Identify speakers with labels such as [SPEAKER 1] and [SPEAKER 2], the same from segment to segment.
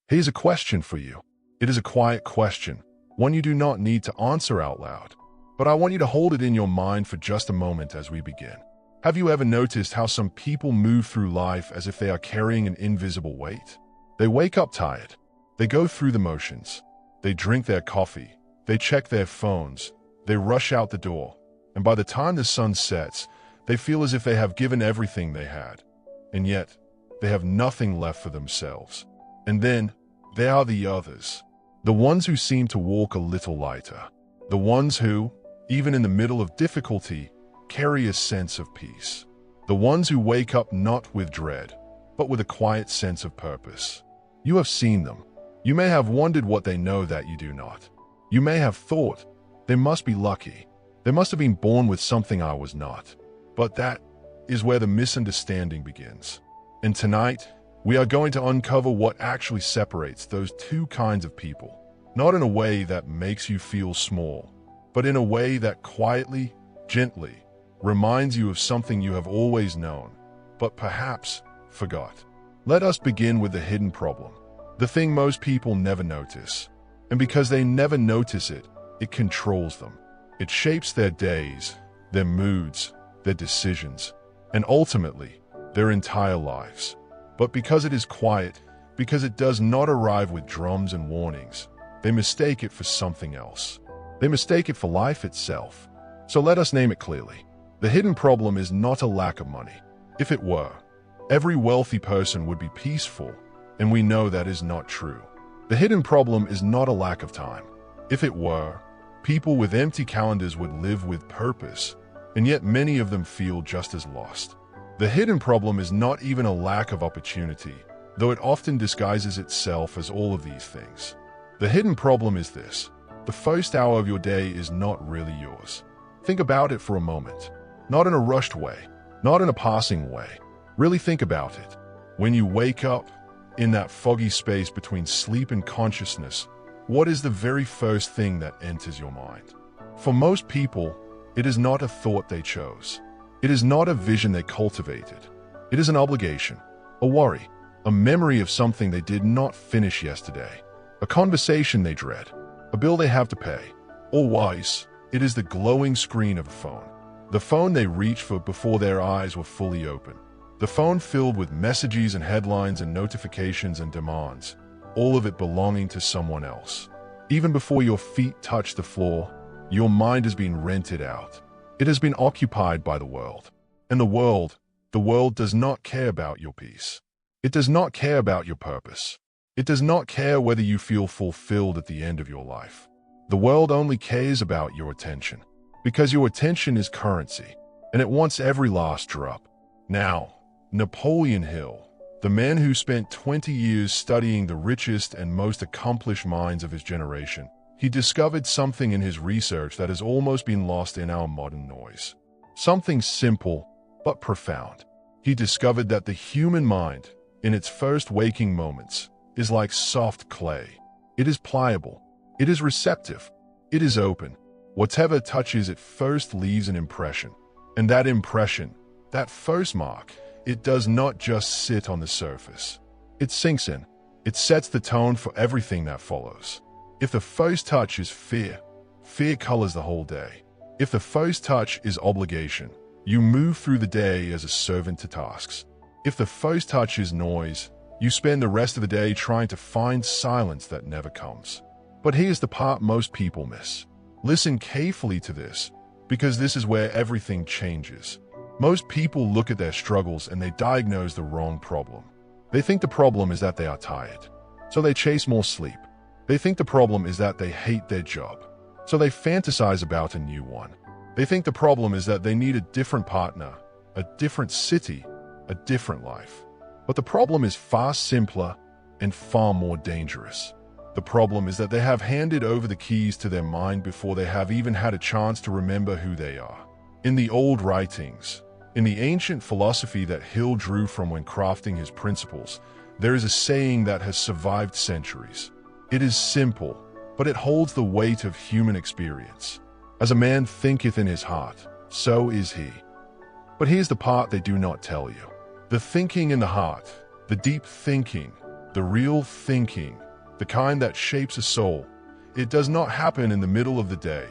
[SPEAKER 1] Here's a question for you. It is a quiet question, one you do not need to answer out loud. But I want you to hold it in your mind for just a moment as we begin. Have you ever noticed how some people move through life as if they are carrying an invisible weight? They wake up tired. They go through the motions. They drink their coffee. They check their phones. They rush out the door. And by the time the sun sets, they feel as if they have given everything they had. And yet, they have nothing left for themselves. And then, there are the others. The ones who seem to walk a little lighter. The ones who, even in the middle of difficulty, carry a sense of peace. The ones who wake up not with dread, but with a quiet sense of purpose. You have seen them. You may have wondered what they know that you do not. You may have thought, they must be lucky. They must have been born with something I was not. But that is where the misunderstanding begins. And tonight, we are going to uncover what actually separates those two kinds of people. Not in a way that makes you feel small, but in a way that quietly, gently, reminds you of something you have always known, but perhaps forgot. Let us begin with the hidden problem, the thing most people never notice. And because they never notice it, it controls them. It shapes their days, their moods, their decisions, and ultimately, their entire lives. But because it is quiet, because it does not arrive with drums and warnings, they mistake it for something else. They mistake it for life itself. So let us name it clearly. The hidden problem is not a lack of money. If it were, every wealthy person would be peaceful, and we know that is not true. The hidden problem is not a lack of time. If it were, people with empty calendars would live with purpose, and yet many of them feel just as lost. The hidden problem is not even a lack of opportunity, though it often disguises itself as all of these things. The hidden problem is this: the first hour of your day is not really yours. Think about it for a moment. Not in a rushed way, not in a passing way. Really think about it. When you wake up, in that foggy space between sleep and consciousness, what is the very first thing that enters your mind? For most people, it is not a thought they chose. It is not a vision they cultivated. It is an obligation, a worry, a memory of something they did not finish yesterday, a conversation they dread, a bill they have to pay, or worse, it is the glowing screen of a phone. The phone they reached for before their eyes were fully open. The phone filled with messages and headlines and notifications and demands, all of it belonging to someone else. Even before your feet touch the floor, your mind has been rented out. It has been occupied by the world. And the world does not care about your peace. It does not care about your purpose. It does not care whether you feel fulfilled at the end of your life. The world only cares about your attention, because your attention is currency, and it wants every last drop. Now, Napoleon Hill, the man who spent 20 years studying the richest and most accomplished minds of his generation, he discovered something in his research that has almost been lost in our modern noise. Something simple, but profound. He discovered that the human mind, in its first waking moments, is like soft clay. It is pliable. It is receptive. It is open. Whatever touches it first leaves an impression. And that impression, that first mark, it does not just sit on the surface. It sinks in. It sets the tone for everything that follows. If the first touch is fear, fear colors the whole day. If the first touch is obligation, you move through the day as a servant to tasks. If the first touch is noise, you spend the rest of the day trying to find silence that never comes. But here's the part most people miss. Listen carefully to this, because this is where everything changes. Most people look at their struggles and they diagnose the wrong problem. They think the problem is that they are tired, so they chase more sleep. They think the problem is that they hate their job, so they fantasize about a new one. They think the problem is that they need a different partner, a different city, a different life. But the problem is far simpler and far more dangerous. The problem is that they have handed over the keys to their mind before they have even had a chance to remember who they are. In the old writings, in the ancient philosophy that Hill drew from when crafting his principles, there is a saying that has survived centuries. It is simple, but it holds the weight of human experience. As a man thinketh in his heart, so is he. But here's the part they do not tell you. The thinking in the heart, the deep thinking, The real thinking, the kind that shapes a soul, it does not happen in the middle of the day,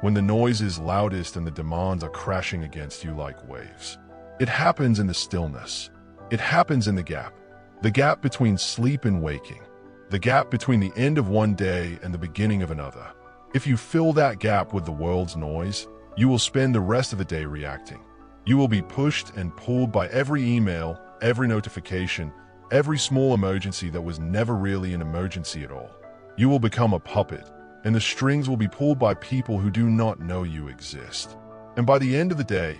[SPEAKER 1] when the noise is loudest and the demands are crashing against you like waves. It happens in the stillness. It happens in the gap between sleep and waking, the gap between the end of one day and the beginning of another. If you fill that gap with the world's noise, you will spend the rest of the day reacting. You will be pushed and pulled by every email, every notification, every small emergency that was never really an emergency at all. You will become a puppet, and the strings will be pulled by people who do not know you exist. And by the end of the day,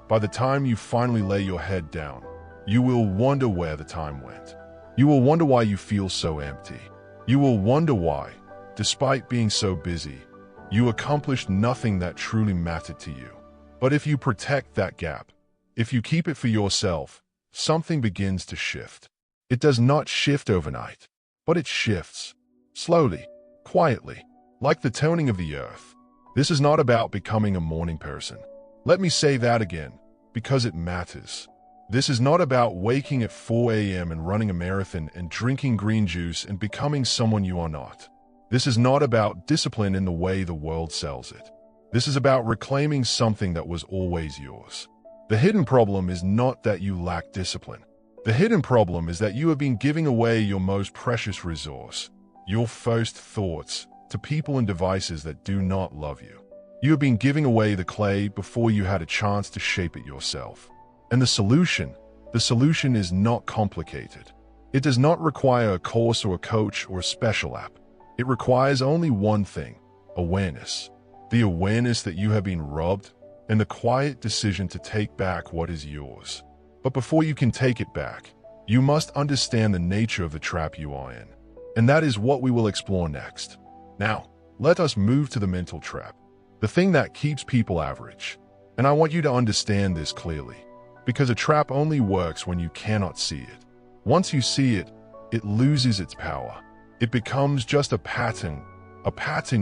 [SPEAKER 1] by the time you finally lay your head down, you will wonder where the time went. You will wonder why you feel so empty. You will wonder why, despite being so busy, you accomplished nothing that truly mattered to you. But if you protect that gap, if you keep it for yourself, something begins to shift. It does not shift overnight, but it shifts, slowly, quietly, like the toning of the earth. This is not about becoming a morning person. Let me say that again, because it matters. This is not about waking at 4 a.m. and running a marathon and drinking green juice and becoming someone you are not. This is not about discipline in the way the world sells it. This is about reclaiming something that was always yours. The hidden problem is not that you lack discipline. The hidden problem is that you have been giving away your most precious resource, your first thoughts, to people and devices that do not love you. You have been giving away the clay before you had a chance to shape it yourself. And the solution is not complicated. It does not require a course or a coach or a special app. It requires only one thing: awareness. The awareness that you have been robbed, and the quiet decision to take back what is yours. But before you can take it back, you must understand the nature of the trap you are in. And that is what we will explore next. Now, let us move to the mental trap, the thing that keeps people average. And I want you to understand this clearly, because a trap only works when you cannot see it. Once you see it, it loses its power. It becomes just a pattern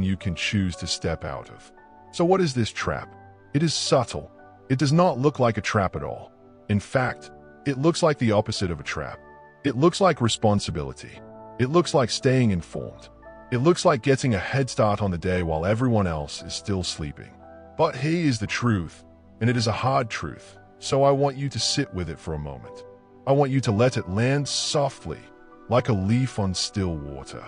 [SPEAKER 1] you can choose to step out of. So what is this trap? It is subtle. It does not look like a trap at all. In fact, it looks like the opposite of a trap. It looks like responsibility. It looks like staying informed. It looks like getting a head start on the day while everyone else is still sleeping. But here is the truth, and it is a hard truth. So I want you to sit with it for a moment. I want you to let it land softly, like a leaf on still water.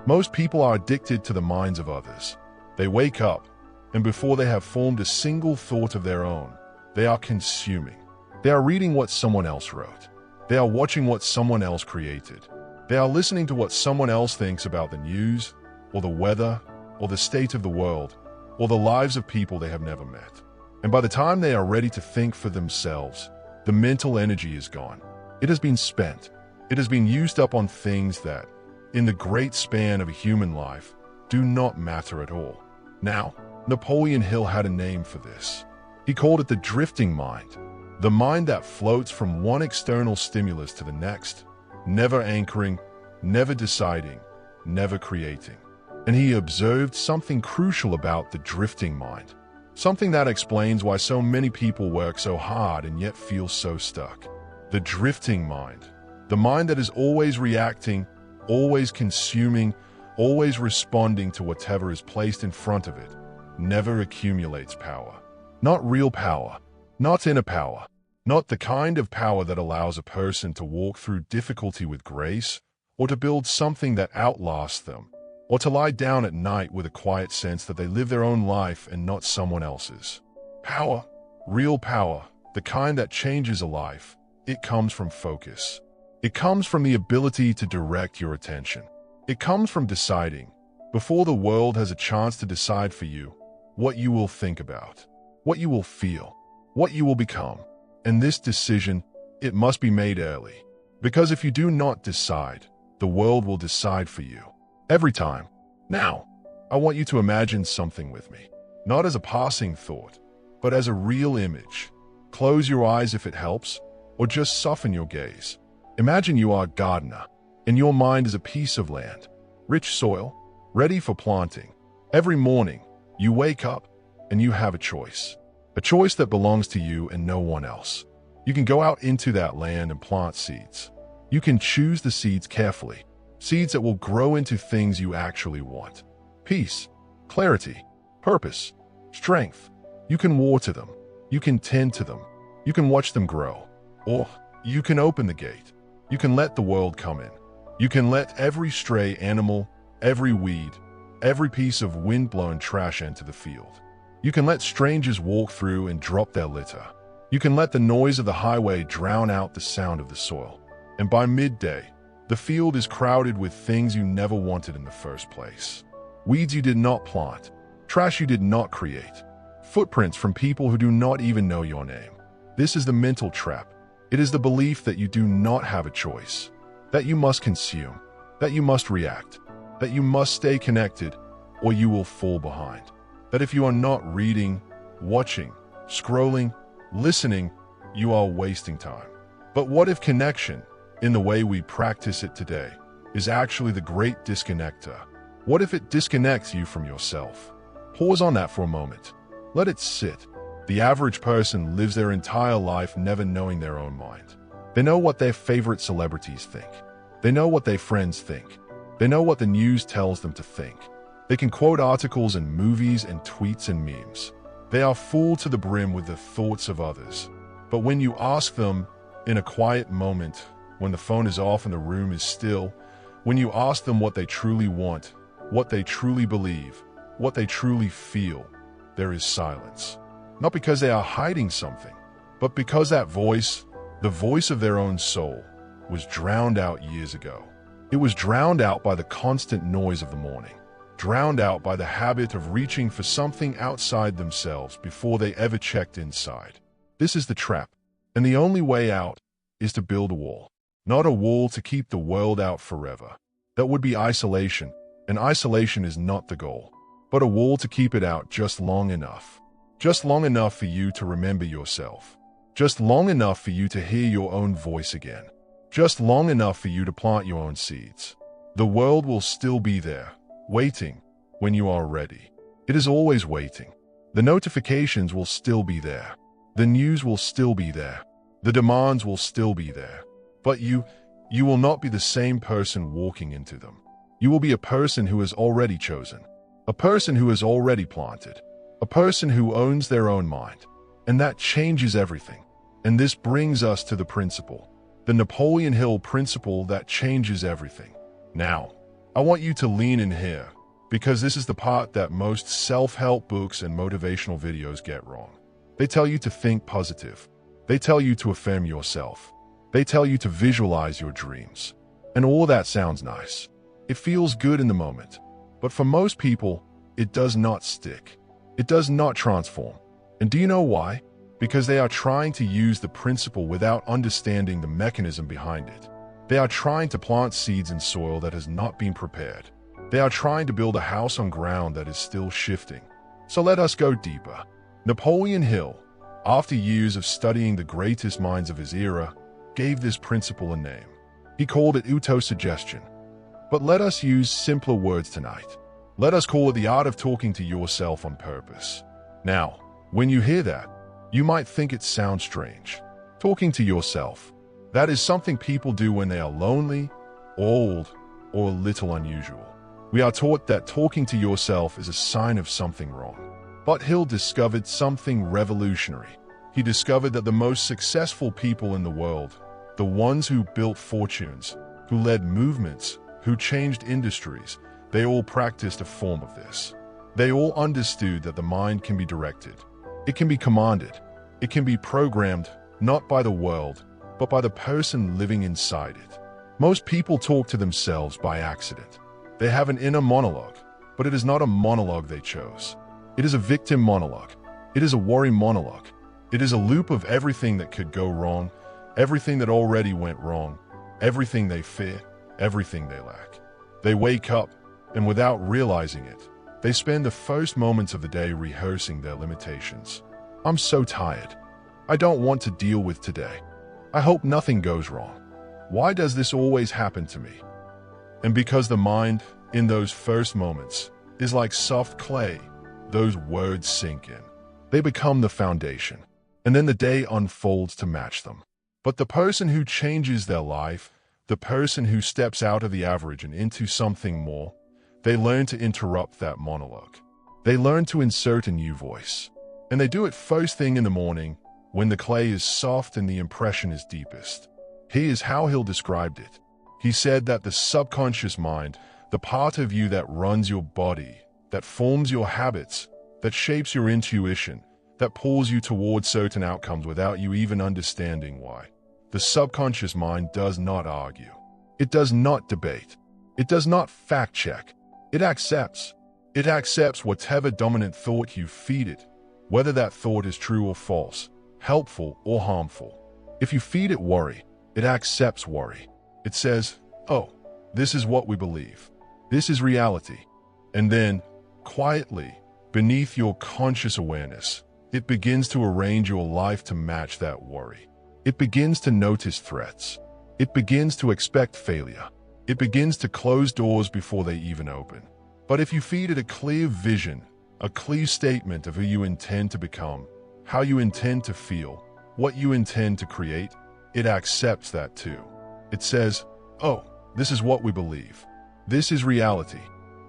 [SPEAKER 1] Most people are addicted to the minds of others. They wake up, and before they have formed a single thought of their own, they are consuming. They are reading what someone else wrote. They are watching what someone else created. They are listening to what someone else thinks about the news, or the weather, or the state of the world, or the lives of people they have never met. And by the time they are ready to think for themselves, the mental energy is gone. It has been spent. It has been used up on things that, in the great span of a human life, do not matter at all. Now, Napoleon Hill had a name for this. He called it the drifting mind, the mind that floats from one external stimulus to the next, never anchoring, never deciding, never creating. And he observed something crucial about the drifting mind. Something that explains why so many people work so hard and yet feel so stuck. The drifting mind. The mind that is always reacting, always consuming, always responding to whatever is placed in front of it, never accumulates power. Not real power, not inner power, not the kind of power that allows a person to walk through difficulty with grace, or to build something that outlasts them, or to lie down at night with a quiet sense that they live their own life and not someone else's. Power, real power, the kind that changes a life, it comes from focus. It comes from the ability to direct your attention. It comes from deciding, before the world has a chance to decide for you, what you will think about, what you will feel, what you will become. And this decision, it must be made early. Because if you do not decide, the world will decide for you. Every time. Now, I want you to imagine something with me. Not as a passing thought, but as a real image. Close your eyes if it helps, or just soften your gaze. Imagine you are a gardener, and your mind is a piece of land, rich soil, ready for planting. Every morning, you wake up, and you have a choice that belongs to you and no one else. You can go out into that land and plant seeds. You can choose the seeds carefully. Seeds that will grow into things you actually want. Peace, clarity, purpose, strength. You can water them. You can tend to them. You can watch them grow. Or you can open the gate. You can let the world come in. You can let every stray animal, every weed, every piece of wind-blown trash enter the field. You can let strangers walk through and drop their litter. You can let the noise of the highway drown out the sound of the soil. And by midday, the field is crowded with things you never wanted in the first place. Weeds you did not plant, trash you did not create, footprints from people who do not even know your name. This is the mental trap. It is the belief that you do not have a choice, that you must consume, that you must react, that you must stay connected, or you will fall behind. That if you are not reading, watching, scrolling, listening, you are wasting time. But what if connection, in the way we practice it today, is actually the great disconnector? What if it disconnects you from yourself? Pause on that for a moment. Let it sit. The average person lives their entire life never knowing their own mind. They know what their favorite celebrities think. They know what their friends think. They know what the news tells them to think. They can quote articles and movies and tweets and memes. They are full to the brim with the thoughts of others. But when you ask them, in a quiet moment, when the phone is off and the room is still, when you ask them what they truly want, what they truly believe, what they truly feel, there is silence. Not because they are hiding something, but because that voice, the voice of their own soul, was drowned out years ago. It was drowned out by the constant noise of the morning, drowned out by the habit of reaching for something outside themselves before they ever checked inside. This is the trap, and the only way out is to build a wall. Not a wall to keep the world out forever. That would be isolation, and isolation is not the goal, but a wall to keep it out just long enough. Just long enough for you to remember yourself. Just long enough for you to hear your own voice again. Just long enough for you to plant your own seeds. The world will still be there, waiting when you are ready. It is always waiting. The notifications will still be there. The news will still be there. The demands will still be there. But you will not be the same person walking into them. You will be a person who has already chosen. A person who has already planted. A person who owns their own mind. And that changes everything. And this brings us to the principle. The Napoleon Hill principle that changes everything. Now, I want you to lean in here, because this is the part that most self-help books and motivational videos get wrong. They tell you to think positive. They tell you to affirm yourself. They tell you to visualize your dreams. And all that sounds nice. It feels good in the moment. But for most people, it does not stick. It does not transform. And do you know why? Because they are trying to use the principle without understanding the mechanism behind it. They are trying to plant seeds in soil that has not been prepared. They are trying to build a house on ground that is still shifting. So let us go deeper. Napoleon Hill, after years of studying the greatest minds of his era, gave this principle a name. He called it autosuggestion. But let us use simpler words tonight. Let us call it the art of talking to yourself on purpose. Now, when you hear that, you might think it sounds strange. Talking to yourself. That is something people do when they are lonely, old, or a little unusual. We are taught that talking to yourself is a sign of something wrong. But Hill discovered something revolutionary. He discovered that the most successful people in the world, the ones who built fortunes, who led movements, who changed industries, they all practiced a form of this. They all understood that the mind can be directed. It can be commanded. It can be programmed, not by the world, but by the person living inside it. Most people talk to themselves by accident. They have an inner monologue, but it is not a monologue they chose. It is a victim monologue. It is a worry monologue. It is a loop of everything that could go wrong, everything that already went wrong, everything they fear, everything they lack. They wake up, and without realizing it, they spend the first moments of the day rehearsing their limitations. I'm so tired. I don't want to deal with today. I hope nothing goes wrong. Why does this always happen to me? And because the mind, in those first moments, is like soft clay, those words sink in. They become the foundation, and then the day unfolds to match them. But the person who changes their life, the person who steps out of the average and into something more, they learn to interrupt that monologue. They learn to insert a new voice. And they do it first thing in the morning, when the clay is soft and the impression is deepest. Here's how Hill described it. He said that the subconscious mind, the part of you that runs your body, that forms your habits, that shapes your intuition, that pulls you towards certain outcomes without you even understanding why. The subconscious mind does not argue. It does not debate. It does not fact-check. It accepts. It accepts whatever dominant thought you feed it, whether that thought is true or false, helpful or harmful. If you feed it worry, it accepts worry. It says, oh, this is what we believe. This is reality. And then, quietly, beneath your conscious awareness, it begins to arrange your life to match that worry. It begins to notice threats. It begins to expect failure. It begins to close doors before they even open. But if you feed it a clear vision, a clear statement of who you intend to become, how you intend to feel, what you intend to create, it accepts that too. It says, oh, this is what we believe. This is reality.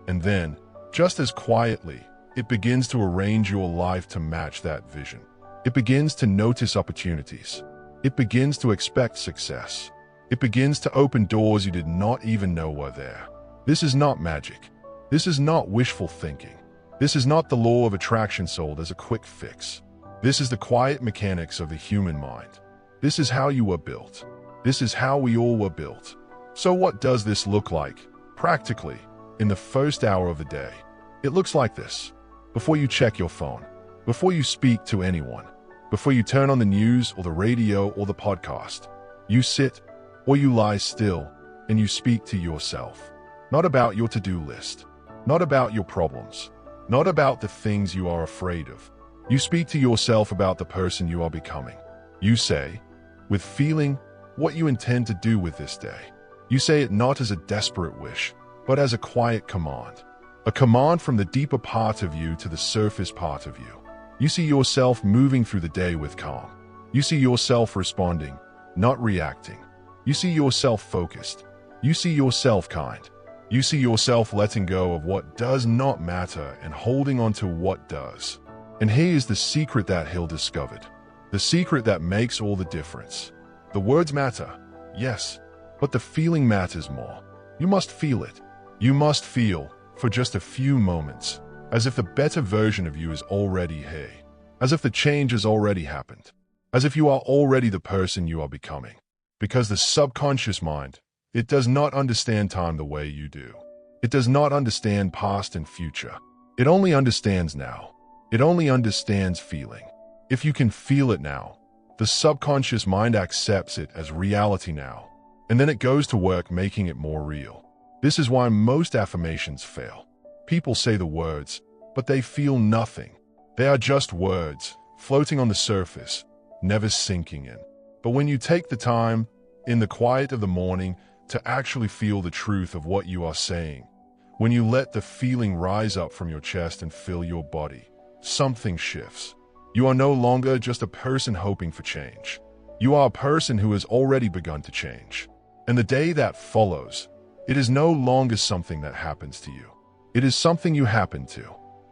[SPEAKER 1] And then, just as quietly, it begins to arrange your life to match that vision. It begins to notice opportunities. It begins to expect success. It begins to open doors you did not even know were there. This is not magic. This is not wishful thinking. This is not the law of attraction sold as a quick fix. This is the quiet mechanics of the human mind. This is how you were built. This is how we all were built. So what does this look like, practically, in the first hour of the day? It looks like this. Before you check your phone, before you speak to anyone, before you turn on the news or the radio or the podcast, you sit or you lie still and you speak to yourself. Not about your to-do list, not about your problems, not about the things you are afraid of. You speak to yourself about the person you are becoming. You say, with feeling, what you intend to do with this day. You say it not as a desperate wish, but as a quiet command. A command from the deeper part of you to the surface part of you. You see yourself moving through the day with calm. You see yourself responding, not reacting. You see yourself focused. You see yourself kind. You see yourself letting go of what does not matter and holding on to what does. And here is the secret that Hill discovered. The secret that makes all the difference. The words matter, yes, but the feeling matters more. You must feel it. You must feel, for just a few moments, as if the better version of you is already here, as if the change has already happened, as if you are already the person you are becoming. Because the subconscious mind, it does not understand time the way you do. It does not understand past and future. It only understands now. It only understands feeling. If you can feel it now, the subconscious mind accepts it as reality now, and then it goes to work making it more real. This is why most affirmations fail. People say the words, but they feel nothing. They are just words, floating on the surface, never sinking in. But when you take the time, in the quiet of the morning, to actually feel the truth of what you are saying, when you let the feeling rise up from your chest and fill your body, something shifts. You are no longer just a person hoping for change. You are a person who has already begun to change. And the day that follows, it is no longer something that happens to you. It is something you happen to.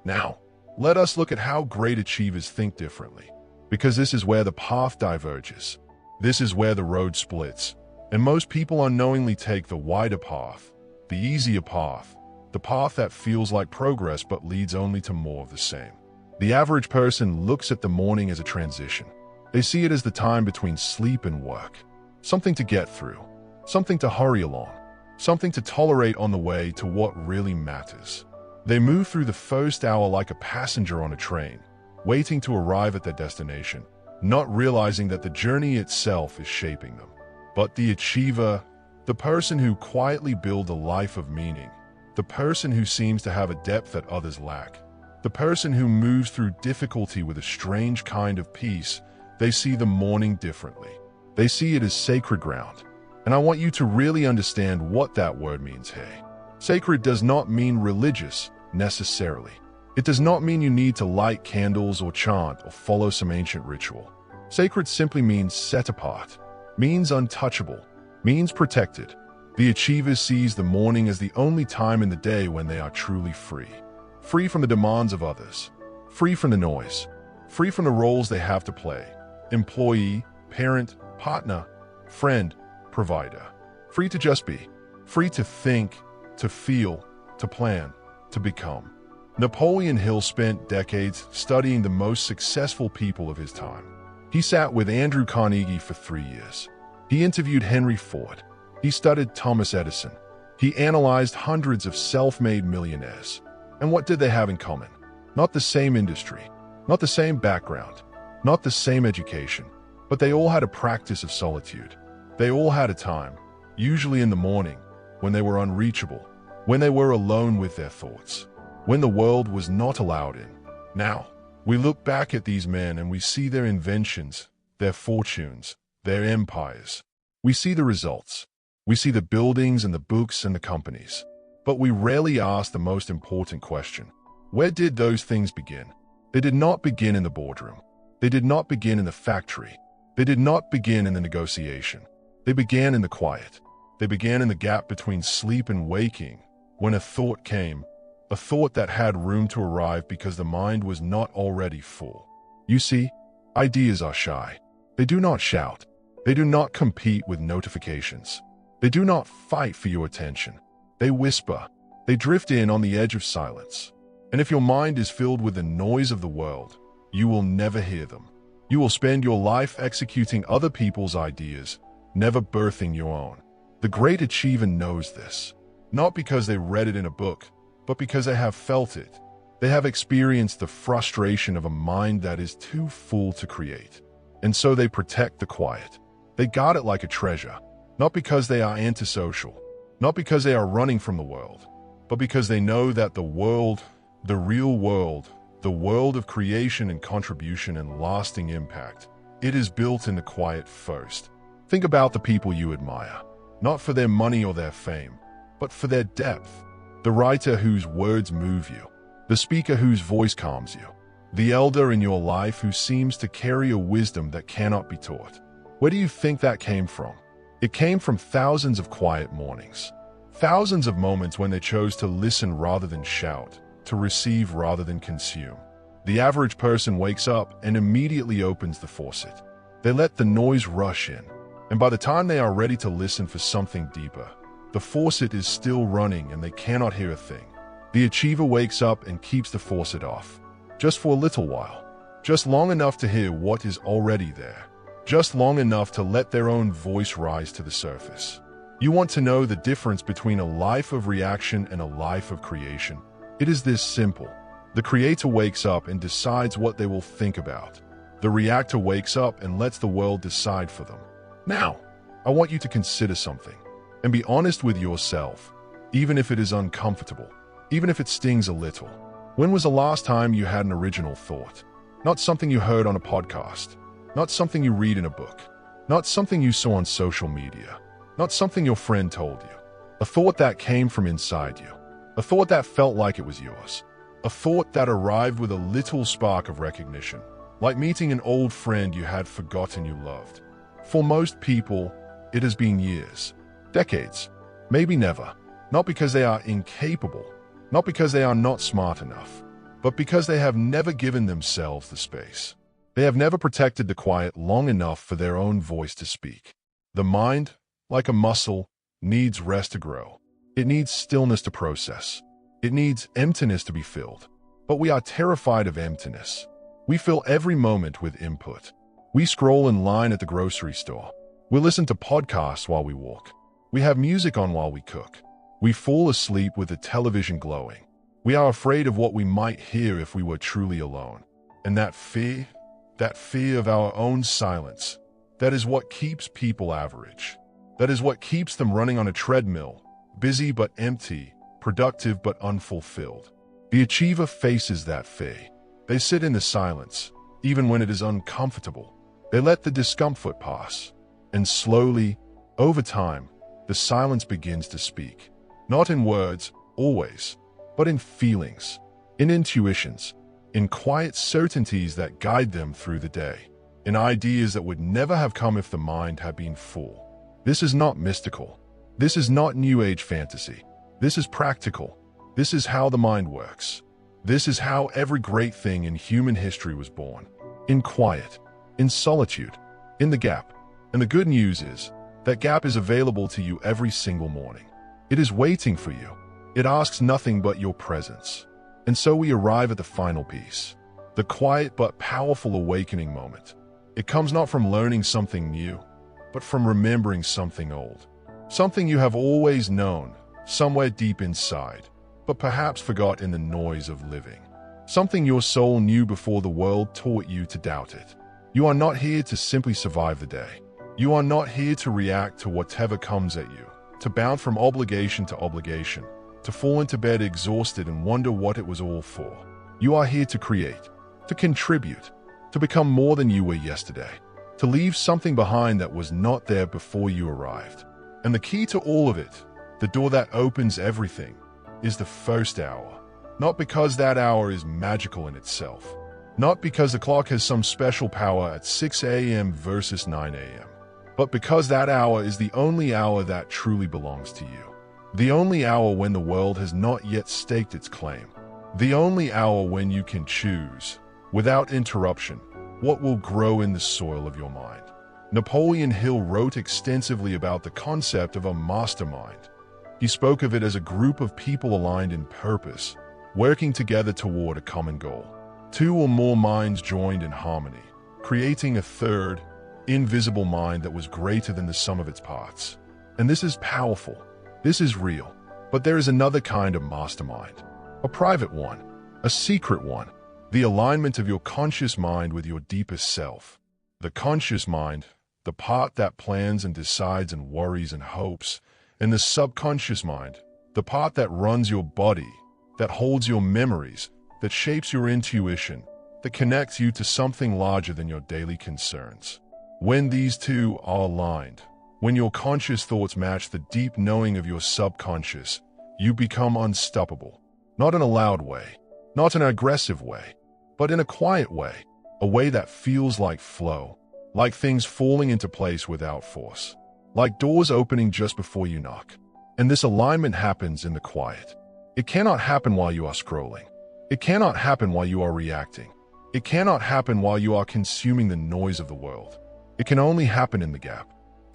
[SPEAKER 1] Now, let us look at how great achievers think differently, because this is where the path diverges. This is where the road splits, and most people unknowingly take the wider path, the easier path, the path that feels like progress but leads only to more of the same. The average person looks at the morning as a transition. They see it as the time between sleep and work, something to get through, something to hurry along, something to tolerate on the way to what really matters. They move through the first hour like a passenger on a train, waiting to arrive at their destination, not realizing that the journey itself is shaping them. But the achiever, the person who quietly builds a life of meaning, the person who seems to have a depth that others lack, the person who moves through difficulty with a strange kind of peace, they see the morning differently. They see it as sacred ground. And I want you to really understand what that word means here. Sacred does not mean religious, necessarily. It does not mean you need to light candles or chant or follow some ancient ritual. Sacred simply means set apart, means untouchable, means protected. The achiever sees the morning as the only time in the day when they are truly free. Free from the demands of others. Free from the noise. Free from the roles they have to play. Employee, parent, partner, friend, provider. Free to just be. Free to think, to feel, to plan, to become. Napoleon Hill spent decades studying the most successful people of his time. He sat with Andrew Carnegie for 3 years. He interviewed Henry Ford. He studied Thomas Edison. He analyzed hundreds of self-made millionaires. And what did they have in common? Not the same industry, not the same background, not the same education, but they all had a practice of solitude. They all had a time, usually in the morning, when they were unreachable, when they were alone with their thoughts, when the world was not allowed in. Now, we look back at these men and we see their inventions, their fortunes, their empires. We see the results. We see the buildings and the books and the companies. But we rarely ask the most important question. Where did those things begin? They did not begin in the boardroom. They did not begin in the factory. They did not begin in the negotiation. They began in the quiet. They began in the gap between sleep and waking, when a thought came, a thought that had room to arrive because the mind was not already full. You see, ideas are shy. They do not shout. They do not compete with notifications. They do not fight for your attention. They whisper. They drift in on the edge of silence. And if your mind is filled with the noise of the world, you will never hear them. You will spend your life executing other people's ideas, never birthing your own. The great achiever knows this, not because they read it in a book, but because they have felt it. They have experienced the frustration of a mind that is too full to create. And so they protect the quiet. They guard it like a treasure, not because they are antisocial, not because they are running from the world, but because they know that the world, the real world, the world of creation and contribution and lasting impact, it is built in the quiet first. Think about the people you admire, not for their money or their fame, but for their depth. The writer whose words move you, the speaker whose voice calms you, the elder in your life who seems to carry a wisdom that cannot be taught. Where do you think that came from? It came from thousands of quiet mornings, thousands of moments when they chose to listen rather than shout, to receive rather than consume. The average person wakes up and immediately opens the faucet. They let the noise rush in, and by the time they are ready to listen for something deeper, the faucet is still running and they cannot hear a thing. The achiever wakes up and keeps the faucet off, just for a little while, just long enough to hear what is already there, just long enough to let their own voice rise to the surface. You want to know the difference between a life of reaction and a life of creation? It is this simple. The creator wakes up and decides what they will think about. The reactor wakes up and lets the world decide for them. Now, I want you to consider something and be honest with yourself, even if it is uncomfortable, even if it stings a little. When was the last time you had an original thought? Not something you heard on a podcast, not something you read in a book, not something you saw on social media, not something your friend told you. A thought that came from inside you, a thought that felt like it was yours, a thought that arrived with a little spark of recognition, like meeting an old friend you had forgotten you loved. For most people, it has been years, decades, maybe never, not because they are incapable, not because they are not smart enough, but because they have never given themselves the space. They have never protected the quiet long enough for their own voice to speak. The mind, like a muscle, needs rest to grow. It needs stillness to process. It needs emptiness to be filled. But we are terrified of emptiness. We fill every moment with input. We scroll in line at the grocery store. We listen to podcasts while we walk. We have music on while we cook. We fall asleep with the television glowing. We are afraid of what we might hear if we were truly alone. And that fear of our own silence, that is what keeps people average. That is what keeps them running on a treadmill, busy but empty, productive but unfulfilled. The achiever faces that fear. They sit in the silence, even when it is uncomfortable. They let the discomfort pass. And slowly, over time, the silence begins to speak. Not in words, always, but in feelings, in intuitions, in quiet certainties that guide them through the day, in ideas that would never have come if the mind had been full. This is not mystical. This is not New Age fantasy. This is practical. This is how the mind works. This is how every great thing in human history was born. In quiet, in solitude, in the gap. And the good news is, that gap is available to you every single morning. It is waiting for you. It asks nothing but your presence. And so we arrive at the final piece. The quiet but powerful awakening moment. It comes not from learning something new, but from remembering something old. Something you have always known, somewhere deep inside, but perhaps forgot in the noise of living. Something your soul knew before the world taught you to doubt it. You are not here to simply survive the day. You are not here to react to whatever comes at you, to bound from obligation to obligation, to fall into bed exhausted and wonder what it was all for. You are here to create, to contribute, to become more than you were yesterday, to leave something behind that was not there before you arrived. And the key to all of it, the door that opens everything, is the first hour. Not because that hour is magical in itself. Not because the clock has some special power at 6 a.m. versus 9 a.m. But because that hour is the only hour that truly belongs to you. The only hour when the world has not yet staked its claim. The only hour when you can choose, without interruption, what will grow in the soil of your mind. Napoleon Hill wrote extensively about the concept of a mastermind. He spoke of it as a group of people aligned in purpose, working together toward a common goal. Two or more minds joined in harmony, creating a third, invisible mind that was greater than the sum of its parts. And this is powerful. This is real. But there is another kind of mastermind. A private one. A secret one. The alignment of your conscious mind with your deepest self. The conscious mind, the part that plans and decides and worries and hopes. And the subconscious mind, the part that runs your body, that holds your memories, that shapes your intuition, that connects you to something larger than your daily concerns. When these two are aligned, when your conscious thoughts match the deep knowing of your subconscious, you become unstoppable. Not in a loud way, not in an aggressive way, but in a quiet way, a way that feels like flow, like things falling into place without force, like doors opening just before you knock. And this alignment happens in the quiet. It cannot happen while you are scrolling. It cannot happen while you are reacting. It cannot happen while you are consuming the noise of the world. It can only happen in the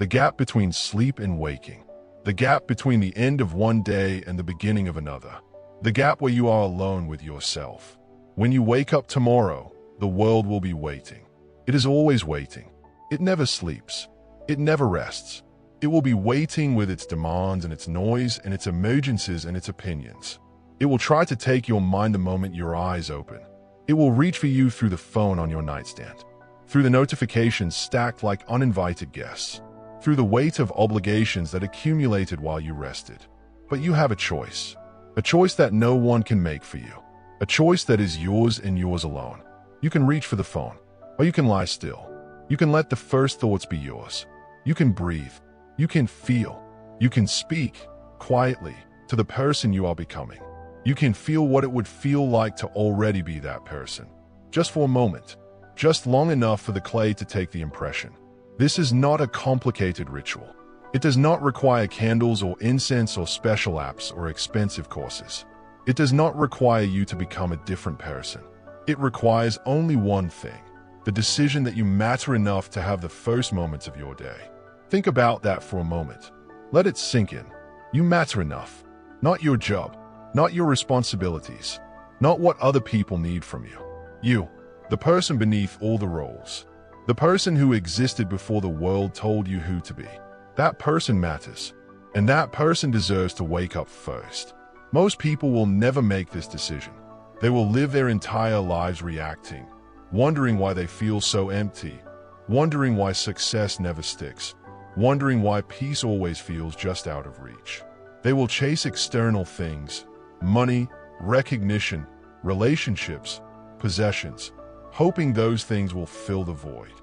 [SPEAKER 1] gap between sleep and waking, the gap between the end of one day and the beginning of another, the gap where you are alone with yourself. When you wake up tomorrow, the world will be waiting. It is always waiting. It never sleeps. It never rests. It will be waiting with its demands and its noise and its emergencies and its opinions. It will try to take your mind the moment your eyes open. It will reach for you through the phone on your nightstand, through the notifications stacked like uninvited guests, through the weight of obligations that accumulated while you rested. But you have a choice that no one can make for you, a choice that is yours and yours alone. You can reach for the phone, or you can lie still. You can let the first thoughts be yours. You can breathe. You can feel. You can speak quietly to the person you are becoming. You can feel what it would feel like to already be that person, just for a moment, just long enough for the clay to take the impression. This is not a complicated ritual. It does not require candles or incense or special apps or expensive courses. It does not require you to become a different person. It requires only one thing, the decision that you matter enough to have the first moments of your day. Think about that for a moment. Let it sink in. You matter enough. Not your job, not your responsibilities, not what other people need from you. You, the person beneath all the roles. The person who existed before the world told you who to be. That person matters, and that person deserves to wake up first. Most people will never make this decision. They will live their entire lives reacting, wondering why they feel so empty, wondering why success never sticks, wondering why peace always feels just out of reach. They will chase external things, money, recognition, relationships, possessions, hoping those things will fill the void.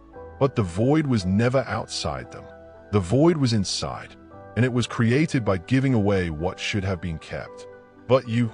[SPEAKER 1] But the void was never outside them. The void was inside, and it was created by giving away what should have been kept. But you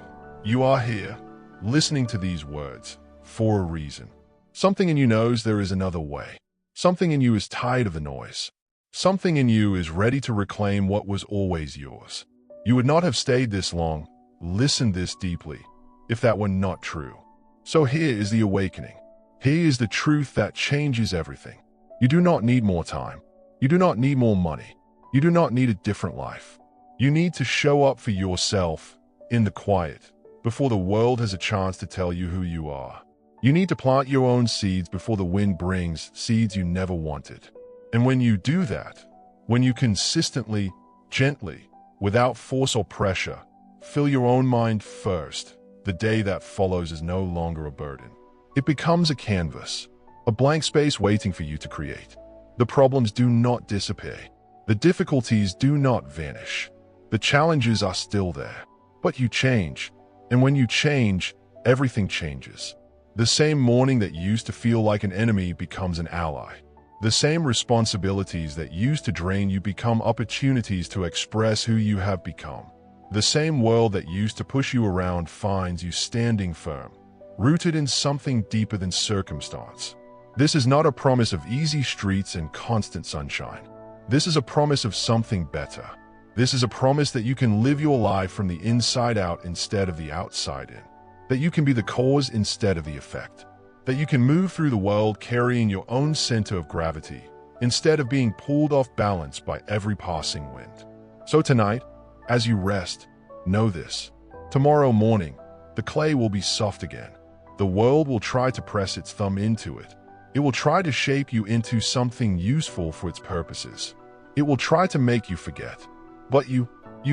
[SPEAKER 1] are here, listening to these words, for a reason. Something in you knows there is another way. Something in you is tired of the noise. Something in you is ready to reclaim what was always yours. You would not have stayed this long, listened this deeply, if that were not true. So here is the awakening. Here is the truth that changes everything. You do not need more time. You do not need more money. You do not need a different life. You need to show up for yourself in the quiet, before the world has a chance to tell you who you are. You need to plant your own seeds before the wind brings seeds you never wanted. And when you do that, when you consistently, gently, without force or pressure, fill your own mind first, the day that follows is no longer a burden. It becomes a canvas, a blank space waiting for you to create. The problems do not disappear. The difficulties do not vanish. The challenges are still there. But you change. And when you change, everything changes. The same morning that used to feel like an enemy becomes an ally. The same responsibilities that used to drain you become opportunities to express who you have become. The same world that used to push you around finds you standing firm, rooted in something deeper than circumstance. This is not a promise of easy streets and constant sunshine. This is a promise of something better. This is a promise that you can live your life from the inside out instead of the outside in. That you can be the cause instead of the effect. That you can move through the world carrying your own center of gravity instead of being pulled off balance by every passing wind. So tonight, as you rest, know this. Tomorrow morning, the clay will be soft again. The world will try to press its thumb into it. It will try to shape you into something useful for its purposes. It will try to make you forget. But you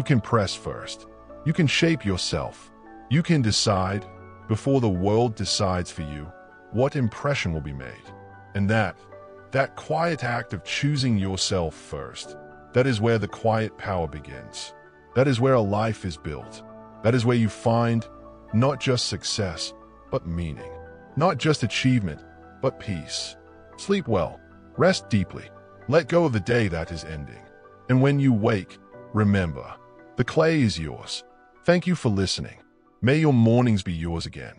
[SPEAKER 1] can press first. You can shape yourself. You can decide, before the world decides for you, what impression will be made. And that quiet act of choosing yourself first, that is where the quiet power begins. That is where a life is built. That is where you find not just success, but meaning. Not just achievement, but peace. Sleep well. Rest deeply. Let go of the day that is ending. And when you wake, remember, the clay is yours. Thank you for listening. May your mornings be yours again.